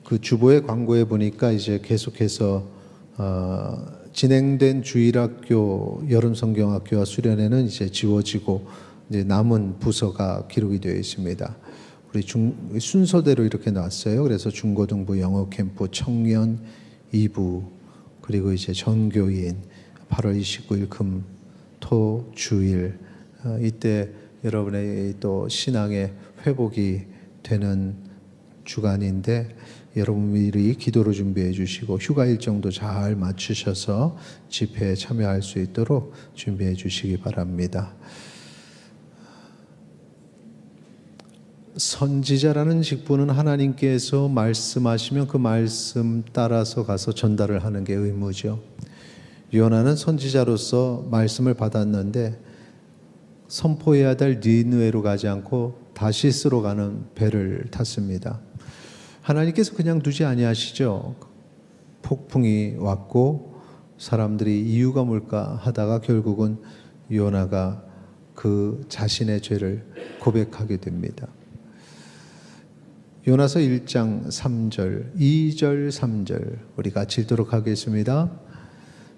그 주보의 광고에 보니까 이제 계속해서 진행된 주일학교 여름성경학교와 수련회는 이제 지워지고 이제 남은 부서가 기록이 되어 있습니다. 우리 순서대로 이렇게 나왔어요. 그래서 중고등부 영어 캠프, 청년 2부, 그리고 이제 전교인 8월 29일 금, 토, 주일, 이때 여러분의 또 신앙의 회복이 되는 주간인데 여러분 미리 기도로 준비해 주시고 휴가 일정도 잘 맞추셔서 집회에 참여할 수 있도록 준비해 주시기 바랍니다. 선지자라는 직분은 하나님께서 말씀하시면 그 말씀 따라서 가서 전달을 하는 게 의무죠. 요나는 선지자로서 말씀을 받았는데 선포해야 될 니느웨로 가지 않고 다시스로 가는 배를 탔습니다. 하나님께서 그냥 두지 아니하시죠. 폭풍이 왔고 사람들이 이유가 뭘까 하다가 결국은 요나가 그 자신의 죄를 고백하게 됩니다. 요나서 1장 3절, 2절, 3절 우리 같이 읽도록 하겠습니다.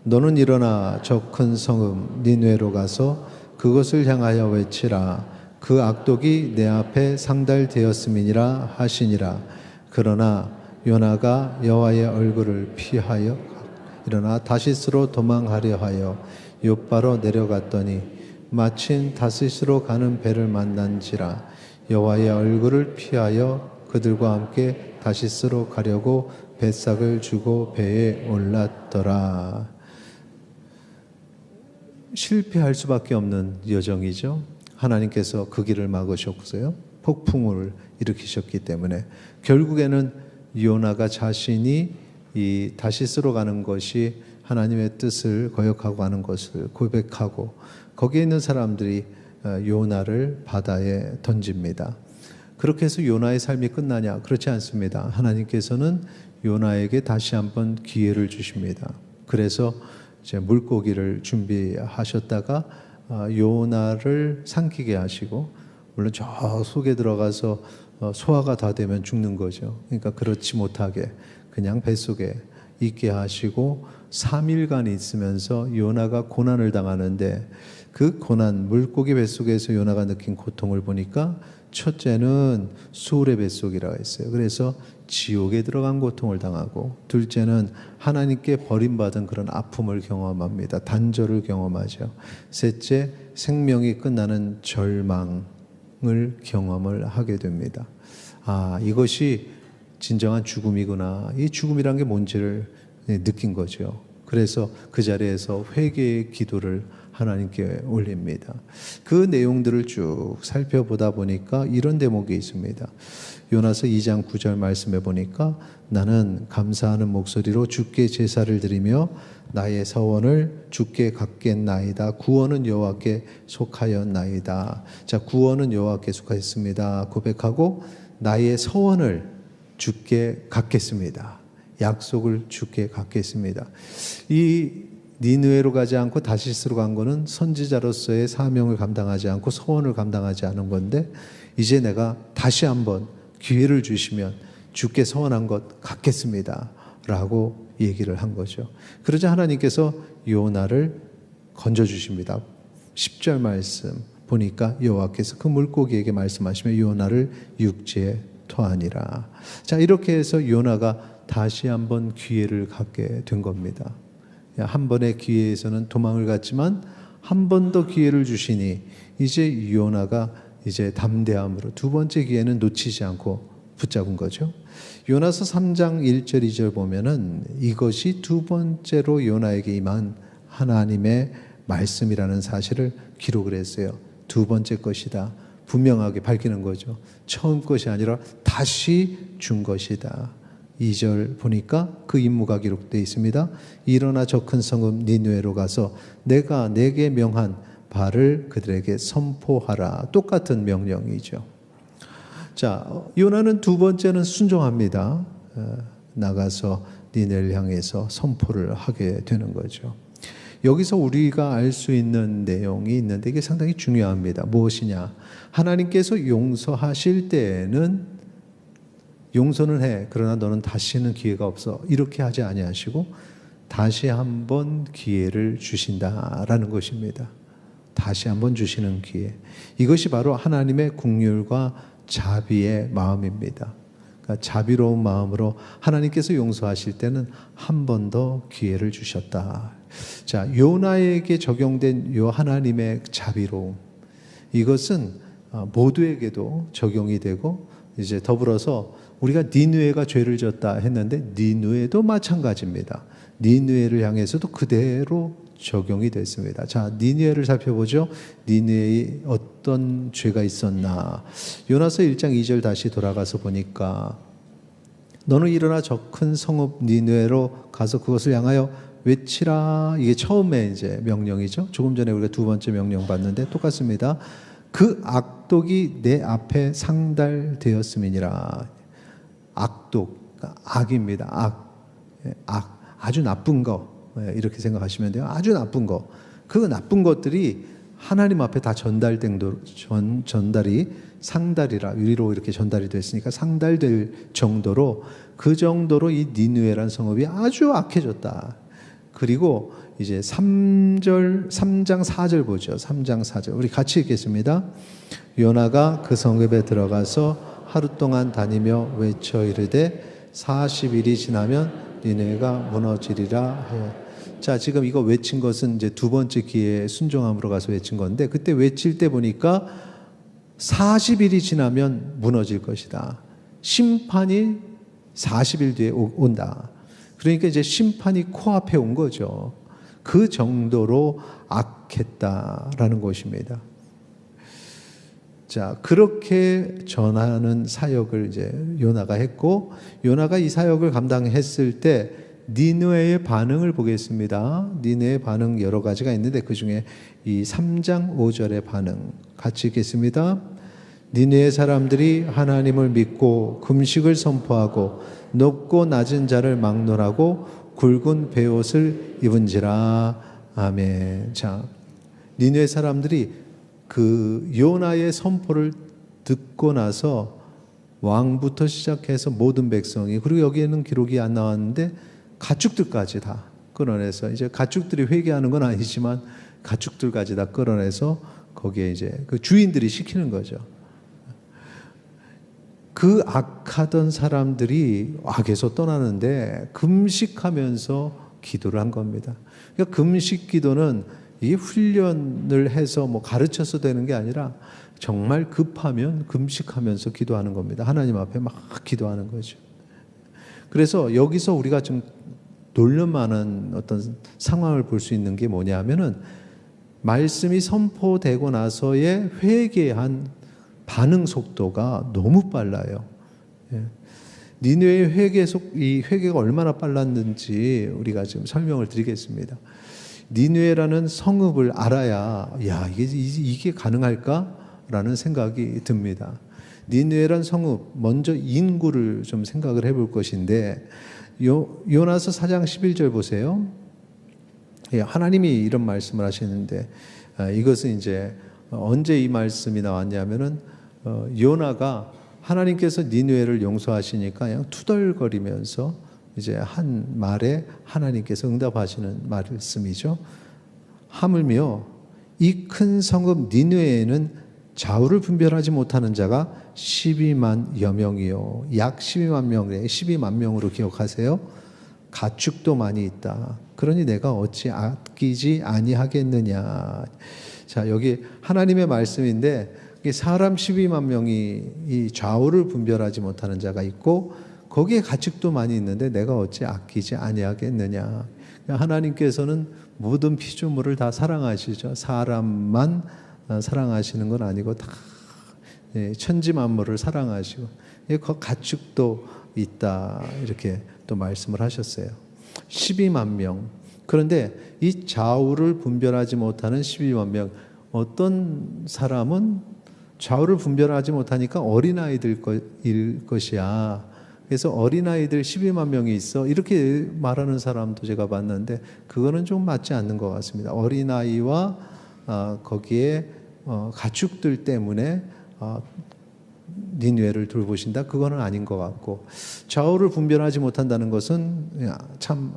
너는 일어나 저 큰 성읍 니느웨로 가서 그것을 향하여 외치라. 그 악독이 내 앞에 상달되었음이니라 하시니라. 그러나 요나가 여호와의 얼굴을 피하여 일어나 다시스로 도망하려 하여 욥바로 내려갔더니 마침 다시스로 가는 배를 만난지라. 여호와의 얼굴을 피하여 그들과 함께 다시스로 가려고 뱃삭을 주고 배에 올랐더라. 실패할 수밖에 없는 여정이죠. 하나님께서 그 길을 막으셨어요. 폭풍을 일으키셨기 때문에 결국에는 요나가 자신이 이 다시스로 가는 것이 하나님의 뜻을 거역하고 가는 것을 고백하고 거기에 있는 사람들이 요나를 바다에 던집니다. 그렇게 해서 요나의 삶이 끝나냐? 그렇지 않습니다. 하나님께서는 요나에게 다시 한번 기회를 주십니다. 그래서 이제 물고기를 준비하셨다가 요나를 삼키게 하시고, 물론 저 속에 들어가서 소화가 다 되면 죽는 거죠. 그러니까 그렇지 못하게 그냥 뱃속에 있게 하시고 3일간 있으면서 요나가 고난을 당하는데, 그 고난, 물고기 뱃속에서 요나가 느낀 고통을 보니까 첫째는 수울의 뱃속이라고 했어요. 그래서 지옥에 들어간 고통을 당하고, 둘째는 하나님께 버림받은 그런 아픔을 경험합니다. 단절을 경험하죠. 셋째, 생명이 끝나는 절망을 경험을 하게 됩니다. 아, 이것이 진정한 죽음이구나. 이 죽음이란 게 뭔지를 느낀 거죠. 그래서 그 자리에서 회개의 기도를 하나님께 올립니다. 그 내용들을 쭉 살펴보다 보니까 이런 대목이 있습니다. 요나서 2장 9절 말씀해 보니까 나는 감사하는 목소리로 주께 제사를 드리며 나의 서원을 주께 갚겠나이다. 구원은 여호와께 속하였나이다. 자, 구원은 여호와께 속하였습니다. 고백하고 나의 서원을 주께 갚겠습니다. 약속을 주께 갚겠습니다. 이 니느웨로 가지 않고 다시스로 간 거는 선지자로서의 사명을 감당하지 않고 소원을 감당하지 않은 건데, 이제 내가 다시 한번 기회를 주시면 주께 서원한 것 갚겠습니다 라고 얘기를 한 거죠. 그러자 하나님께서 요나를 건져주십니다. 10절 말씀 보니까 여호와께서 그 물고기에게 말씀하시며 요나를 육지에 토하니라. 자, 이렇게 해서 요나가 다시 한번 기회를 갖게 된 겁니다. 한 번의 기회에서는 도망을 갔지만 한 번 더 기회를 주시니 이제 요나가 이제 담대함으로 두 번째 기회는 놓치지 않고 붙잡은 거죠. 요나서 3장 1절 2절 보면은 이것이 두 번째로 요나에게 임한 하나님의 말씀이라는 사실을 기록을 했어요. 두 번째 것이다. 분명하게 밝히는 거죠. 처음 것이 아니라 다시 준 것이다. 2절 보니까 그 임무가 기록되어 있습니다. 일어나 저 큰 성읍 니느웨로 가서 내가 내게 명한 바를 그들에게 선포하라. 똑같은 명령이죠. 자, 요나는 두 번째는 순종합니다. 나가서 니느웨를 향해서 선포를 하게 되는 거죠. 여기서 우리가 알 수 있는 내용이 있는데 이게 상당히 중요합니다. 무엇이냐? 하나님께서 용서하실 때에는 용서는 해. 그러나 너는 다시는 기회가 없어. 이렇게 하지 아니하시고 다시 한번 기회를 주신다라는 것입니다. 다시 한번 주시는 기회. 이것이 바로 하나님의 긍휼과 자비의 마음입니다. 그러니까 자비로운 마음으로 하나님께서 용서하실 때는 한 번 더 기회를 주셨다. 자, 요나에게 적용된 요 하나님의 자비로움, 이것은 모두에게도 적용이 되고, 이제 더불어서 우리가 니느웨가 죄를 졌다 했는데 니느웨도 마찬가지입니다. 니느웨를 향해서도 그대로 적용이 됐습니다. 자, 니느웨를 살펴보죠. 니느웨에 어떤 죄가 있었나. 요나서 1장 2절 다시 돌아가서 보니까 너는 일어나 저 큰 성읍 니느웨로 가서 그것을 향하여 외치라. 이게 처음에 이제 명령이죠. 조금 전에 우리가 두 번째 명령 봤는데 똑같습니다. 그 악독이 내 앞에 상달되었음이니라. 악독, 악입니다. 악, 아주 나쁜 거. 이렇게 생각하시면 돼요. 아주 나쁜 거. 그 나쁜 것들이 하나님 앞에 다 전달이 상달이라 위로 이렇게 전달이 됐으니까 상달될 정도로, 그 정도로 이 니느웨란 성읍이 아주 악해졌다. 그리고 이제 3장 4절 보죠. 3장 4절. 우리 같이 읽겠습니다. 요나가 그 성읍에 들어가서 하루 동안 다니며 외쳐 이르되 40일이 지나면 니느웨가 무너지리라 하여. 자, 지금 이거 외친 것은 이제 두 번째 기회에 순종함으로 가서 외친 건데, 그때 외칠 때 보니까 40일이 지나면 무너질 것이다. 심판이 40일 뒤에 온다. 그러니까 이제 심판이 코앞에 온 거죠. 그 정도로 악했다라는 것입니다. 자, 그렇게 전하는 사역을 이제 요나가 했고, 요나가 이 사역을 감당했을 때 니느웨의 반응을 보겠습니다. 니느웨의 반응 여러 가지가 있는데 그 중에 이 3장 5절의 반응 같이 읽겠습니다. 니느웨 사람들이 하나님을 믿고 금식을 선포하고 높고 낮은 자를 막론하고 굵은 베옷을 입은지라. 아멘. 자, 니느웨 사람들이 그 요나의 선포를 듣고 나서 왕부터 시작해서 모든 백성이, 그리고 여기에는 기록이 안 나왔는데 가축들까지 다 끌어내서, 이제 가축들이 회개하는 건 아니지만 가축들까지 다 끌어내서 거기에 이제 그 주인들이 시키는 거죠. 그 악하던 사람들이 악에서 떠나는데 금식하면서 기도를 한 겁니다. 그러니까 금식 기도는 이 훈련을 해서 뭐 가르쳐서 되는 게 아니라 정말 급하면 금식하면서 기도하는 겁니다. 하나님 앞에 막 기도하는 거죠. 그래서 여기서 우리가 좀 놀랄만한 어떤 상황을 볼 수 있는 게 뭐냐면은, 말씀이 선포되고 나서의 회개한 반응 속도가 너무 빨라요. 니느웨의 이 회개가 얼마나 빨랐는지 우리가 지금 설명을 드리겠습니다. 니느웨라는 성읍을 알아야, 야, 이게 가능할까라는 생각이 듭니다. 니느웨란 성읍, 먼저 인구를 좀 생각을 해볼 것인데, 요나서 4장 11절 보세요. 하나님이 이런 말씀을 하시는데, 이것은 이제 언제 이 말씀이 나왔냐면은 요나가 하나님께서 니느웨를 용서하시니까 그냥 투덜거리면서 이제 한 말에 하나님께서 응답하시는 말씀이죠. 하물며 이 큰 성읍 니느웨에는 좌우를 분별하지 못하는 자가 12만여 명이요. 약 12만 명이에요. 12만 명으로 기억하세요. 가축도 많이 있다. 그러니 내가 어찌 아끼지 아니하겠느냐. 자, 여기 하나님의 말씀인데, 사람 12만 명이 이 좌우를 분별하지 못하는 자가 있고 거기에 가축도 많이 있는데 내가 어찌 아끼지 아니하겠느냐. 하나님께서는 모든 피조물을 다 사랑하시죠. 사람만 사랑하시는 건 아니고 다 천지 만물을 사랑하시고 가축도 있다, 이렇게 또 말씀을 하셨어요. 12만 명. 그런데 이 좌우를 분별하지 못하는 12만 명, 어떤 사람은 좌우를 분별하지 못하니까 어린아이들 일 것이야. 그래서 어린아이들 12만 명이 있어, 이렇게 말하는 사람도 제가 봤는데 그거는 좀 맞지 않는 것 같습니다. 어린아이와 거기에 가축들 때문에 니느웨를 돌보신다? 그거는 아닌 것 같고, 좌우를 분별하지 못한다는 것은 참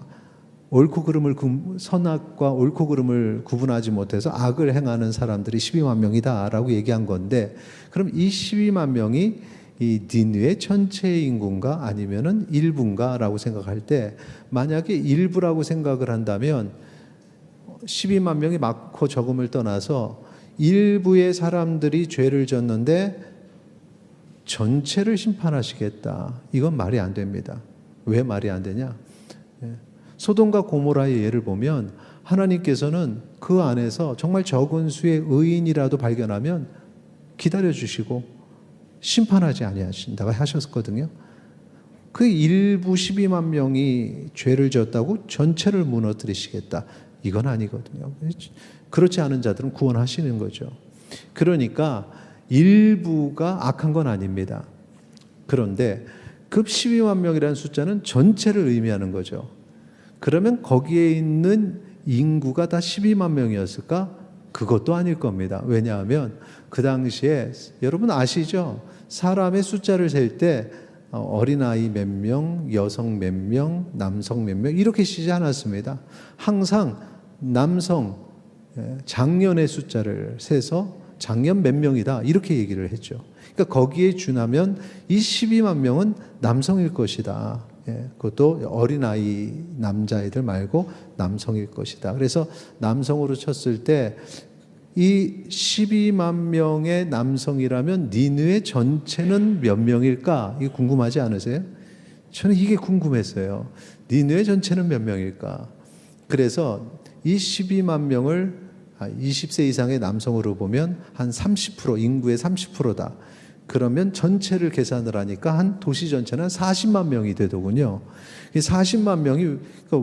옳고 그름을, 선악과 옳고 그름을 구분하지 못해서 악을 행하는 사람들이 12만 명이다라고 얘기한 건데, 그럼 이 12만 명이 이 니느웨 전체 인구인가 아니면은 일부인가라고 생각할 때, 만약에 일부라고 생각을 한다면 12만 명이 많고 적음을 떠나서 일부의 사람들이 죄를 졌는데 전체를 심판하시겠다. 이건 말이 안 됩니다. 왜 말이 안 되냐? 소돔과 고모라의 예를 보면 하나님께서는 그 안에서 정말 적은 수의 의인이라도 발견하면 기다려주시고 심판하지 아니하신다고 하셨거든요. 그 일부 12만 명이 죄를 졌다고 전체를 무너뜨리시겠다. 이건 아니거든요. 그렇지 않은 자들은 구원하시는 거죠. 그러니까 일부가 악한 건 아닙니다. 그런데 그 12만 명이라는 숫자는 전체를 의미하는 거죠. 그러면 거기에 있는 인구가 다 12만 명이었을까? 그것도 아닐 겁니다. 왜냐하면 그 당시에 여러분 아시죠? 사람의 숫자를 셀 때 어린아이 몇 명, 여성 몇 명, 남성 몇 명 이렇게 쓰지 않았습니다. 항상 남성 장년의 숫자를 세서 장년 몇 명이다 이렇게 얘기를 했죠. 그러니까 거기에 준하면 이 12만 명은 남성일 것이다. 그것도 어린아이 남자애들 말고 남성일 것이다. 그래서 남성으로 쳤을 때 이 12만 명의 남성이라면 니느웨 전체는 몇 명일까? 이게 궁금하지 않으세요? 저는 이게 궁금했어요. 니느웨 전체는 몇 명일까? 그래서 이 12만 명을 20세 이상의 남성으로 보면 한 30%, 인구의 30%다. 그러면 전체를 계산을 하니까 한 도시 전체는 40만 명이 되더군요. 이 40만 명이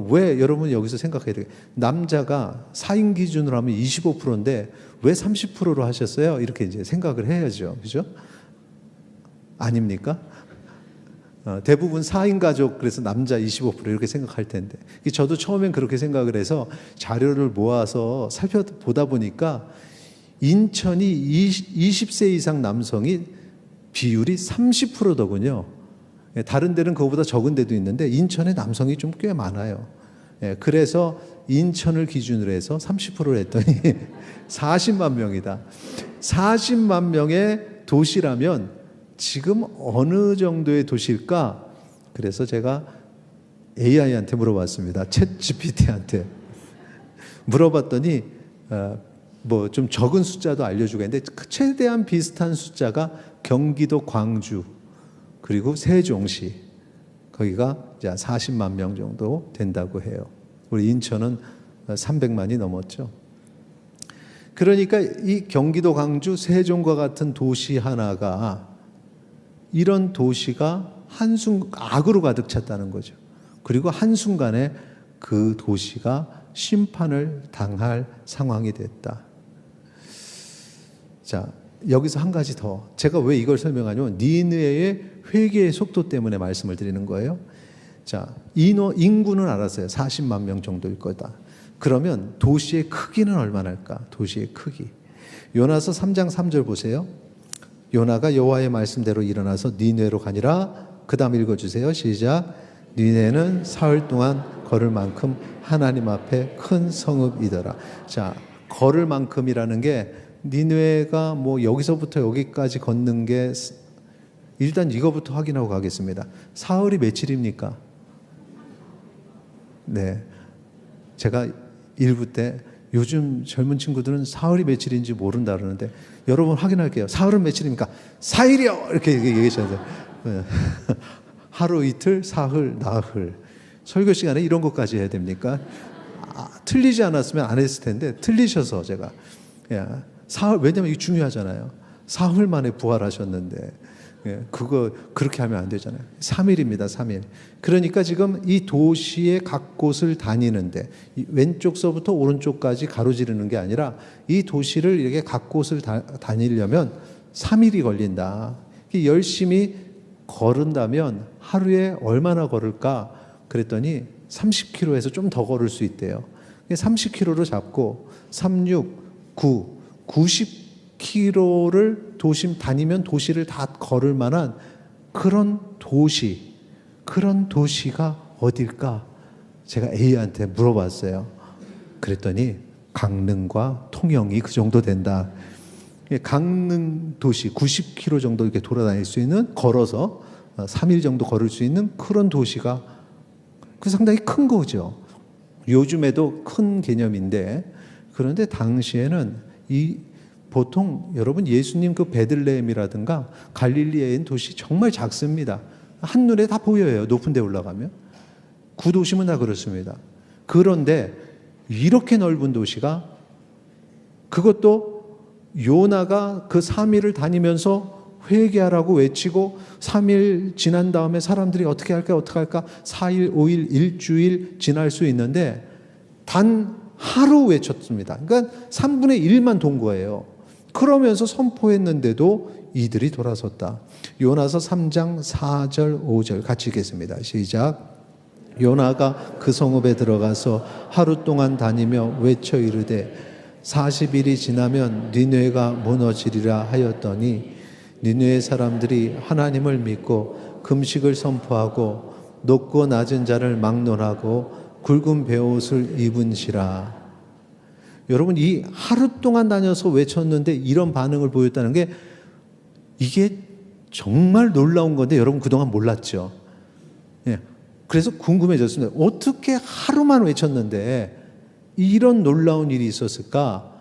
왜 여러분 여기서 생각해야 돼요. 남자가 4인 기준으로 하면 25%인데 왜 30%로 하셨어요? 이렇게 이제 생각을 해야죠. 그죠? 아닙니까? 대부분 4인 가족 그래서 남자 25% 이렇게 생각할 텐데 저도 처음엔 그렇게 생각을 해서 자료를 모아서 살펴보다 보니까 인천이 20세 이상 남성이 비율이 30%더군요. 다른 데는 그거보다 적은 데도 있는데 인천에 남성이 좀 꽤 많아요. 그래서 인천을 기준으로 해서 30%를 했더니 40만 명이다. 40만 명의 도시라면 지금 어느 정도의 도시일까? 그래서 제가 AI한테 물어봤습니다. 챗 GPT한테 물어봤더니 뭐 좀 적은 숫자도 알려주고 했는데 최대한 비슷한 숫자가 경기도 광주 그리고 세종시 거기가 이제 40만 명 정도 된다고 해요. 우리 인천은 300만이 넘었죠. 그러니까 이 경기도 광주 세종과 같은 도시 하나가 이런 도시가 악으로 가득 찼다는 거죠. 그리고 한순간에 그 도시가 심판을 당할 상황이 됐다. 자, 여기서 한 가지 더. 제가 왜 이걸 설명하냐면 니느웨의 회개의 속도 때문에 말씀을 드리는 거예요. 자, 인구는 알았어요. 40만 명 정도일 거다. 그러면 도시의 크기는 얼마나 할까? 도시의 크기. 요나서 3장 3절 보세요. 요나가 여호와의 말씀대로 일어나서 니느웨로 가니라. 그 다음 읽어주세요. 시작. 니느웨는 사흘 동안 걸을 만큼 하나님 앞에 큰 성읍이더라. 자, 걸을 만큼이라는 게 니느웨가 뭐 여기서부터 여기까지 걷는 게 일단 이거부터 확인하고 가겠습니다. 사흘이 며칠입니까? 네, 제가 일부 때 요즘 젊은 친구들은 사흘이 며칠인지 모른다 그러는데 여러분 확인할게요. 사흘은 며칠입니까? 4일이요! 이렇게 얘기하셔야 돼요. 하루 이틀, 사흘, 나흘. 설교 시간에 이런 것까지 해야 됩니까? 틀리지 않았으면 안 했을 텐데 틀리셔서 제가 사흘, 왜냐면 이게 중요하잖아요. 사흘 만에 부활하셨는데 그거 그렇게 하면 안 되잖아요. 3일입니다. 3일. 그러니까 지금 이 도시의 각 곳을 다니는데 왼쪽서부터 오른쪽까지 가로지르는 게 아니라 이 도시를 이렇게 각 곳을 다니려면 3일이 걸린다. 열심히 걸은다면 하루에 얼마나 걸을까? 그랬더니 30km에서 좀 더 걸을 수 있대요. 30km로 잡고 3, 6, 9, 90km를 도심 다니면 도시를 다 걸을 만한 그런 도시가 어딜까? 제가 A한테 물어봤어요. 그랬더니 강릉과 통영이 그 정도 된다. 강릉 도시 90km 정도 이렇게 돌아다닐 수 있는, 걸어서 3일 정도 걸을 수 있는 그런 도시가 상당히 큰 거죠. 요즘에도 큰 개념인데, 그런데 당시에는 보통 여러분 예수님 그 베들레헴이라든가 갈릴리에 있는 도시 정말 작습니다. 한눈에 다 보여요. 높은 데 올라가면. 구도심은 다 그렇습니다. 그런데 이렇게 넓은 도시가, 그것도 요나가 그 3일을 다니면서 회개하라고 외치고 3일 지난 다음에 사람들이 어떻게 할까 4일, 5일, 일주일 지날 수 있는데 단 하루 외쳤습니다. 그러니까 3분의 1만 돈 거예요. 그러면서 선포했는데도 이들이 돌아섰다. 요나서 3장 4절 5절 같이 읽겠습니다. 시작. 요나가 그 성읍에 들어가서 하루 동안 다니며 외쳐 이르되 40일이 지나면 니느웨가 무너지리라 하였더니 니느웨 사람들이 하나님을 믿고 금식을 선포하고 높고 낮은 자를 막론하고 굵은 베옷을 입은시라. 여러분, 이 하루 동안 다녀서 외쳤는데 이런 반응을 보였다는 게, 이게 정말 놀라운 건데 여러분 그동안 몰랐죠. 예. 그래서 궁금해졌습니다. 어떻게 하루만 외쳤는데 이런 놀라운 일이 있었을까?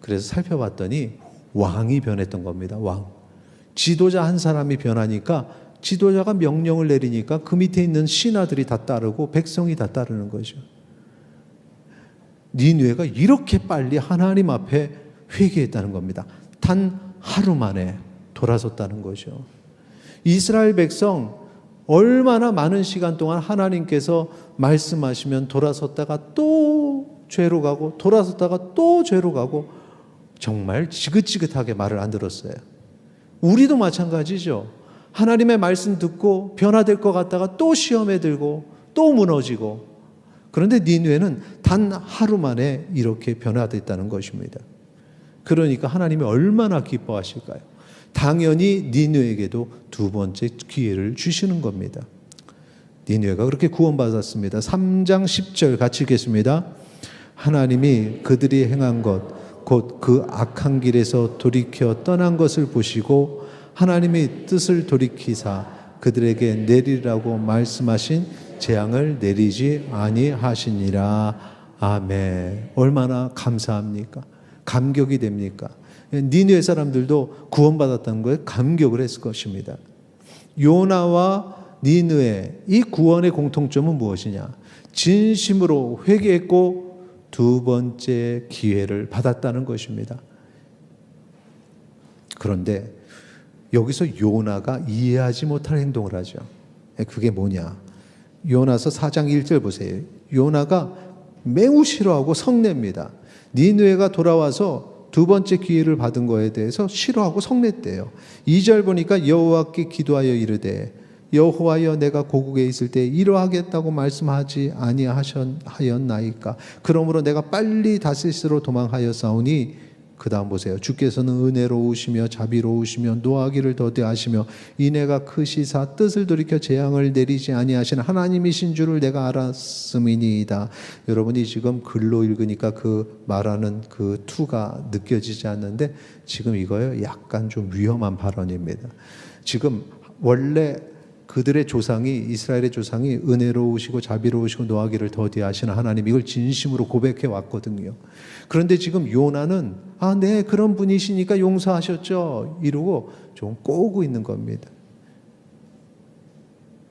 그래서 살펴봤더니 왕이 변했던 겁니다. 왕. 지도자 한 사람이 변하니까, 지도자가 명령을 내리니까 그 밑에 있는 신하들이 다 따르고 백성이 다 따르는 거죠. 니느웨가 이렇게 빨리 하나님 앞에 회개했다는 겁니다. 단 하루 만에 돌아섰다는 거죠. 이스라엘 백성 얼마나 많은 시간 동안 하나님께서 말씀하시면 돌아섰다가 또 죄로 가고 돌아섰다가 또 죄로 가고 정말 지긋지긋하게 말을 안 들었어요. 우리도 마찬가지죠. 하나님의 말씀 듣고 변화될 것 같다가 또 시험에 들고 또 무너지고, 그런데 니느웨는 단 하루 만에 이렇게 변화됐다는 것입니다. 그러니까 하나님이 얼마나 기뻐하실까요? 당연히 니느웨에게도 두 번째 기회를 주시는 겁니다. 니느웨가 그렇게 구원받았습니다. 3장 10절 같이 읽겠습니다. 하나님이 그들이 행한 것 곧 그 악한 길에서 돌이켜 떠난 것을 보시고 하나님의 뜻을 돌이키사 그들에게 내리라고 말씀하신 재앙을 내리지 아니하시니라. 아멘. 얼마나 감사합니까? 감격이 됩니까? 니느웨 사람들도 구원받았다는 거에 감격을 했을 것입니다. 요나와 니느웨, 이 구원의 공통점은 무엇이냐? 진심으로 회개했고 두 번째 기회를 받았다는 것입니다. 그런데 여기서 요나가 이해하지 못할 행동을 하죠. 그게 뭐냐? 요나서 4장 1절 보세요. 요나가 매우 싫어하고 성냅니다. 니느웨가 돌아와서 두 번째 기회를 받은 거에 대해서 싫어하고 성냈대요. 2절 보니까 여호와께 기도하여 이르되 여호와여 내가 고국에 있을 때 이러하겠다고 말씀하지 아니하였나이까. 그러므로 내가 빨리 다시스로 도망하였사오니, 그 다음 보세요. 주께서는 은혜로우시며 자비로우시며 노하기를 더디하시며 인애가 크시사 뜻을 돌이켜 재앙을 내리지 아니하신 하나님이신 줄을 내가 알았음이니이다. 여러분이 지금 글로 읽으니까 그 말하는 그 투가 느껴지지 않는데 지금 이거요 약간 좀 위험한 발언입니다. 지금 원래 그들의 조상이, 이스라엘의 조상이 은혜로우시고 자비로우시고 노하기를 더디하시는 하나님, 이걸 진심으로 고백해 왔거든요. 그런데 지금 요나는 네 그런 분이시니까 용서하셨죠 이러고 좀 꼬고 있는 겁니다.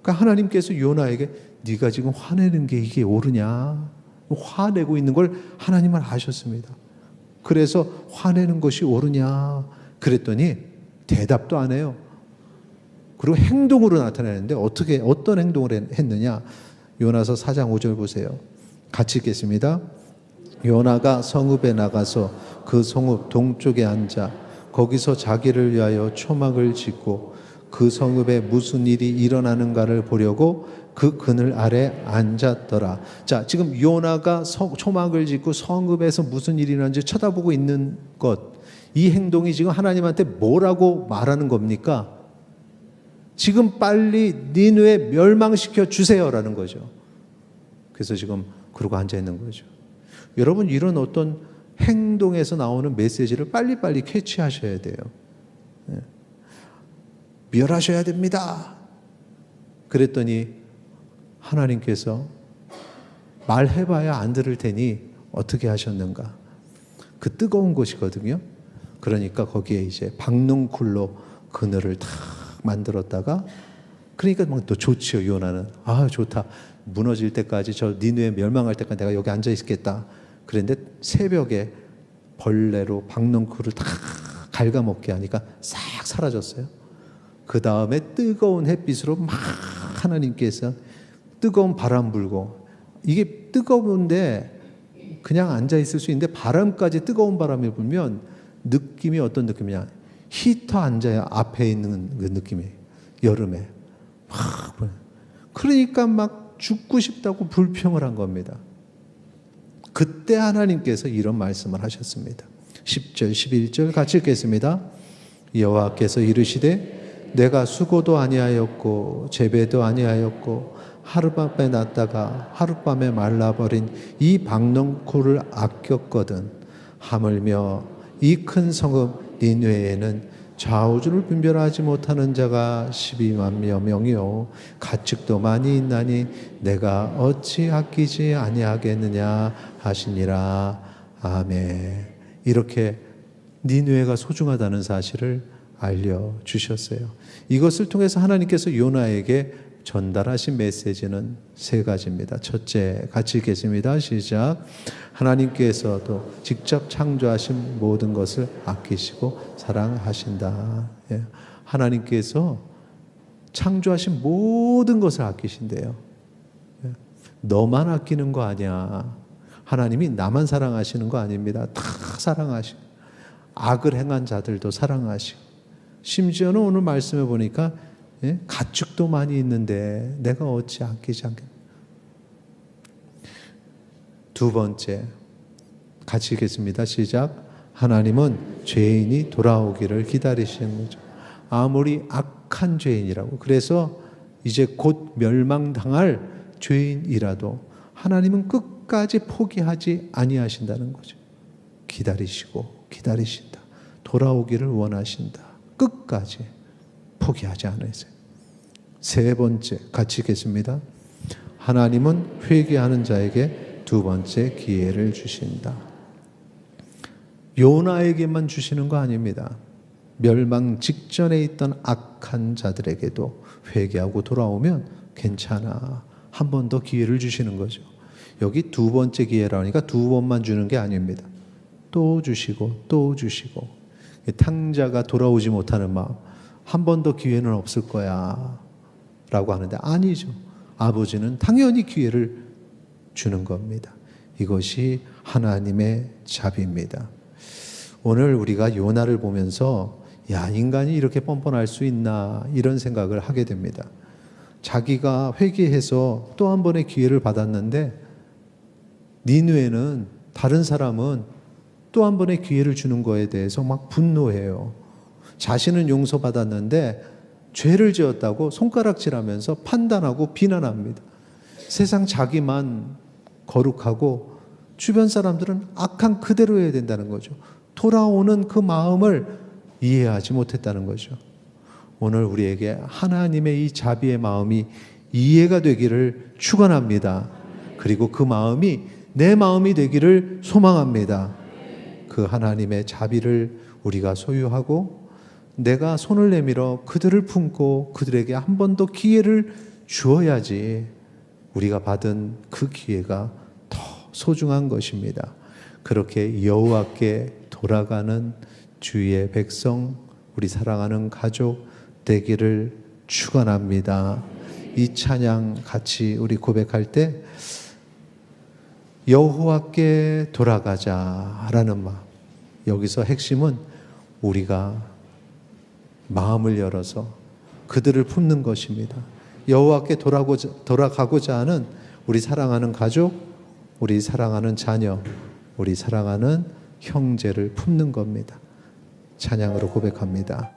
그러니까 하나님께서 요나에게 네가 지금 화내는 게 이게 옳으냐, 화내고 있는 걸 하나님은 아셨습니다. 그래서 화내는 것이 옳으냐 그랬더니 대답도 안 해요. 그리고 행동으로 나타내는데 어떤 행동을 했느냐? 요나서 4장 5절 보세요. 같이 읽겠습니다. 요나가 성읍에 나가서 그 성읍 동쪽에 앉아 거기서 자기를 위하여 초막을 짓고 그 성읍에 무슨 일이 일어나는가를 보려고 그 그늘 아래 앉았더라. 자, 지금 요나가 초막을 짓고 성읍에서 무슨 일이 일어나는지 쳐다보고 있는 것, 이 행동이 지금 하나님한테 뭐라고 말하는 겁니까? 지금 빨리 니느웨 멸망시켜 주세요라는 거죠. 그래서 지금 그러고 앉아 있는 거죠. 여러분, 이런 어떤 행동에서 나오는 메시지를 빨리빨리 캐치하셔야 돼요. 멸하셔야 됩니다. 그랬더니 하나님께서 말해봐야 안 들을 테니 어떻게 하셨는가? 그 뜨거운 곳이거든요. 그러니까 거기에 이제 박농쿨로 그늘을 탁 만들었다가, 그러니까 막 또 좋지요. 요나는 아 좋다, 무너질 때까지, 저 니느웨 멸망할 때까지 내가 여기 앉아 있겠다. 그런데 새벽에 벌레로 박농쿨을 다 갉아먹게 하니까 싹 사라졌어요. 그 다음에 뜨거운 햇빛으로 막 하나님께서 뜨거운 바람 불고, 이게 뜨거운데 그냥 앉아 있을 수 있는데 바람까지 뜨거운 바람이 불면 느낌이 어떤 느낌이냐? 히터 앉아야 앞에 있는 그 느낌이에요. 여름에 막, 그러니까 막 죽고 싶다고 불평을 한 겁니다. 그때 하나님께서 이런 말씀을 하셨습니다. 10절 11절 같이 읽겠습니다. 여호와께서 이르시되 내가 수고도 아니하였고 재배도 아니하였고 하룻밤에 났다가 하룻밤에 말라버린 이 박농쿨을 아꼈거든. 하물며 이 큰 성읍 니느웨에는 좌우주를 분별하지 못하는 자가 12만 명이요 가축도 많이 있나니 내가 어찌 아끼지 아니하겠느냐 하시니라. 아멘. 이렇게 니느웨가 소중하다는 사실을 알려주셨어요. 이것을 통해서 하나님께서 요나에게 전달하신 메시지는 세 가지입니다. 첫째, 같이 읽겠습니다. 시작. 하나님께서도 직접 창조하신 모든 것을 아끼시고 사랑하신다. 예. 하나님께서 창조하신 모든 것을 아끼신대요. 예. 너만 아끼는 거 아니야. 하나님이 나만 사랑하시는 거 아닙니다. 다 사랑하시고 악을 행한 자들도 사랑하시고, 심지어는 오늘 말씀해 보니까 가축도 많이 있는데 내가 어찌 아끼지 않겠냐. 두 번째, 같이 읽겠습니다. 시작. 하나님은 죄인이 돌아오기를 기다리시는 거죠. 아무리 악한 죄인이라고, 그래서 이제 곧 멸망당할 죄인이라도 하나님은 끝까지 포기하지 아니하신다는 거죠. 기다리시고 기다리신다. 돌아오기를 원하신다. 끝까지 포기하지 않으세요. 세 번째, 같이 읽겠습니다. 하나님은 회개하는 자에게 두 번째 기회를 주신다. 요나에게만 주시는 거 아닙니다. 멸망 직전에 있던 악한 자들에게도 회개하고 돌아오면 괜찮아, 한 번 더 기회를 주시는 거죠. 여기 두 번째 기회라니까 두 번만 주는 게 아닙니다. 또 주시고 또 주시고. 탕자가 돌아오지 못하는 마음, 한 번 더 기회는 없을 거야 라고 하는데 아니죠. 아버지는 당연히 기회를 주는 겁니다. 이것이 하나님의 자비입니다. 오늘 우리가 요나를 보면서 야, 인간이 이렇게 뻔뻔할 수 있나 이런 생각을 하게 됩니다. 자기가 회개해서 또 한 번의 기회를 받았는데 니느웨는, 다른 사람은 또 한 번의 기회를 주는 거에 대해서 막 분노해요. 자신은 용서받았는데 죄를 지었다고 손가락질하면서 판단하고 비난합니다. 세상 자기만 거룩하고 주변 사람들은 악한 그대로 해야 된다는 거죠. 돌아오는 그 마음을 이해하지 못했다는 거죠. 오늘 우리에게 하나님의 이 자비의 마음이 이해가 되기를 축원합니다. 그리고 그 마음이 내 마음이 되기를 소망합니다. 그 하나님의 자비를 우리가 소유하고 내가 손을 내밀어 그들을 품고 그들에게 한 번 더 기회를 주어야지 우리가 받은 그 기회가 더 소중한 것입니다. 그렇게 여호와께 돌아가는 주의 백성, 우리 사랑하는 가족 되기를 축원합니다. 이 찬양 같이 우리 고백할 때 여호와께 돌아가자라는 마음, 여기서 핵심은 우리가 마음을 열어서 그들을 품는 것입니다. 여호와께 돌아가고자 하는 우리 사랑하는 가족, 우리 사랑하는 자녀, 우리 사랑하는 형제를 품는 겁니다. 찬양으로 고백합니다.